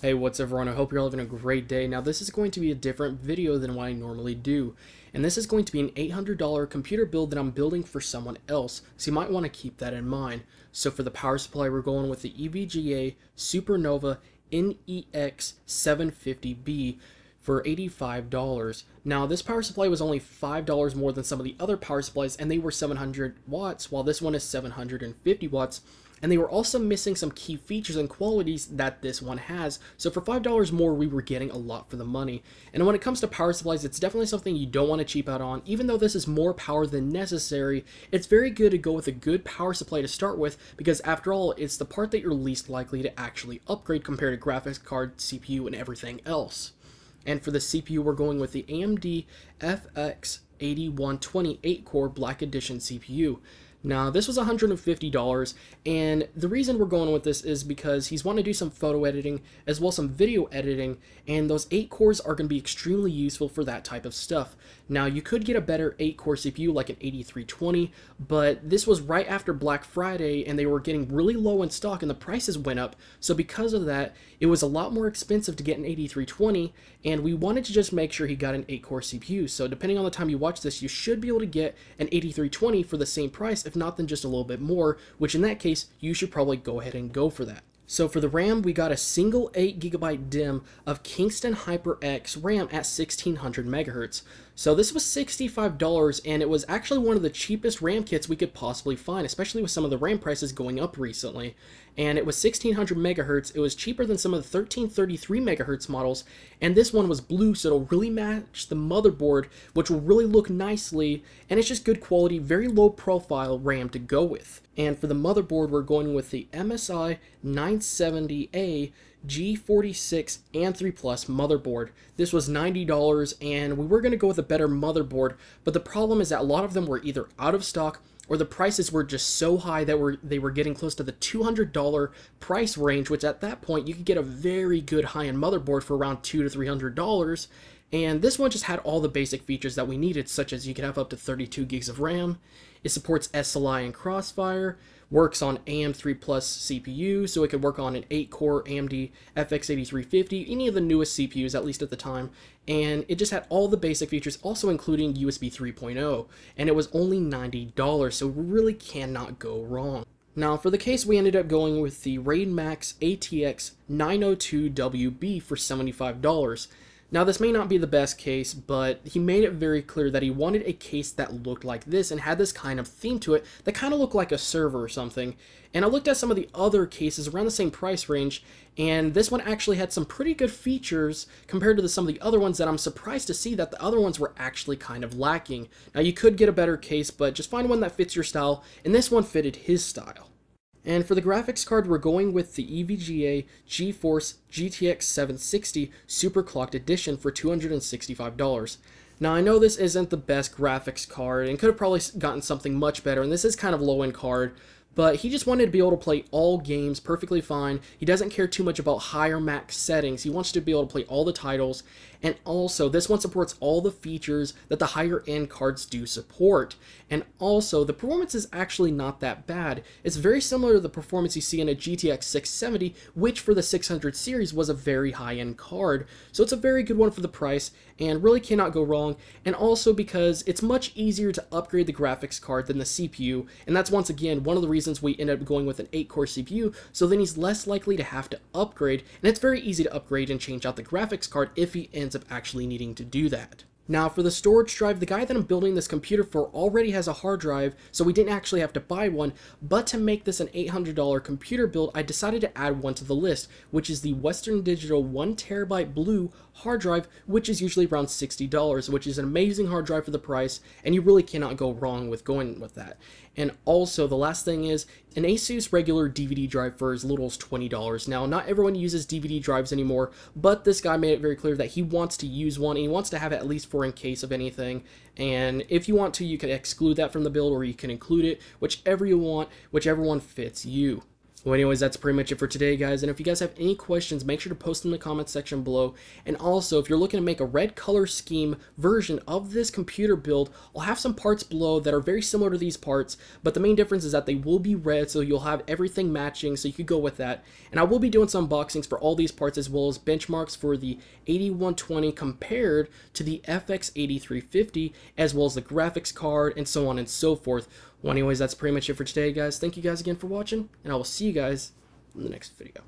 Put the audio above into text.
Hey, what's up everyone? I hope you're all having a great day. Now this is going to be a different video than what I normally do. And this is going to be an $800 computer build that I'm building for someone else. So you might want to keep that in mind. So for the power supply, we're going with the EVGA Supernova NEX 750B for $85. Now this power supply was only $5 more than some of the other power supplies, and they were 700 watts, while this one is 750 watts. And they were also missing some key features and qualities that this one has. So for $5 more, we were getting a lot for the money. And when it comes to power supplies, it's definitely something you don't want to cheap out on. Even though this is more power than necessary, it's very good to go with a good power supply to start with, because after all, it's the part that you're least likely to actually upgrade compared to graphics card, CPU, and everything else. And for the CPU, we're going with the AMD FX 8120 8-core Black Edition CPU. Now, this was $150, and the reason we're going with this is because he's wanting to do some photo editing as well as some video editing, and those 8 cores are going to be extremely useful for that type of stuff. Now, you could get a better 8-core CPU like an 8320, but this was right after Black Friday, and they were getting really low in stock, and the prices went up, so because of that, it was a lot more expensive to get an 8320, and we wanted to just make sure he got an 8-core CPU, so depending on the time you watch this, you should be able to get an 8320 for the same price, if not then just a little bit more, which in that case, you should probably go ahead and go for that. So for the RAM, we got a single 8GB DIMM of Kingston HyperX RAM at 1600 MHz. So this was $65, and it was actually one of the cheapest RAM kits we could possibly find, especially with some of the RAM prices going up recently. And it was 1600 MHz, it was cheaper than some of the 1333 MHz models, and this one was blue, so it'll really match the motherboard, which will really look nicely, and it's just good quality, very low profile RAM to go with. And for the motherboard, we're going with the MSI 970A G46 and 3 Plus motherboard. This was $90, and we were going to go with a better motherboard, but the problem is that a lot of them were either out of stock or the prices were just so high that they were getting close to the $200 price range, which at that point you could get a very good high-end motherboard for around $200 to $300. And this one just had all the basic features that we needed, such as you could have up to 32 gigs of RAM. It supports SLI and Crossfire, works on AM3 Plus CPU, so it could work on an 8-core AMD FX 8350, any of the newest CPUs, at least at the time, and it just had all the basic features, also including USB 3.0, and it was only $90, so we really cannot go wrong. Now, for the case, we ended up going with the Raid Max ATX 902WB for $75. Now, this may not be the best case, but he made it very clear that he wanted a case that looked like this and had this kind of theme to it that kind of looked like a server or something. And I looked at some of the other cases around the same price range, and this one actually had some pretty good features compared to some of the other ones that I'm surprised to see that the other ones were actually kind of lacking. Now, you could get a better case, but just find one that fits your style, and this one fitted his style. And for the graphics card, we're going with the EVGA GeForce GTX 760 Superclocked Edition for $265. Now, I know this isn't the best graphics card and could have probably gotten something much better, and this is kind of low-end card, but he just wanted to be able to play all games perfectly fine. He doesn't care too much about higher max settings. He wants to be able to play all the titles, and also this one supports all the features that the higher end cards do support. And also, the performance is actually not that bad. It's very similar to the performance you see in a GTX 670, which for the 600 series was a very high-end card. So it's a very good one for the price, and really cannot go wrong. And also because it's much easier to upgrade the graphics card than the CPU, and that's once again one of the reasons we ended up going with an 8-core CPU, so then he's less likely to have to upgrade, and it's very easy to upgrade and change out the graphics card if he ends up actually needing to do that. Now, for the storage drive, the guy that I'm building this computer for already has a hard drive, so we didn't actually have to buy one, but to make this an $800 computer build, I decided to add one to the list, which is the Western Digital 1TB blue hard drive, which is usually around $60, which is an amazing hard drive for the price, and you really cannot go wrong with going with that. And also, the last thing is, an Asus regular DVD drive for as little as $20. Now, not everyone uses DVD drives anymore, but this guy made it very clear that he wants to use one, and he wants to have it at least for in case of anything. And if you want to, you can exclude that from the build, or you can include it, whichever you want, whichever one fits you. Well, anyways, that's pretty much it for today, guys. And if you guys have any questions, make sure to post them in the comment section below. And also, if you're looking to make a red color scheme version of this computer build, I'll have some parts below that are very similar to these parts, but the main difference is that they will be red, so you'll have everything matching, so you could go with that. And I will be doing some unboxings for all these parts, as well as benchmarks for the 8120 compared to the FX 8350, as well as the graphics card, and so on and so forth. Well, anyways, that's pretty much it for today, guys. Thank you guys again for watching, and I will see you guys in the next video.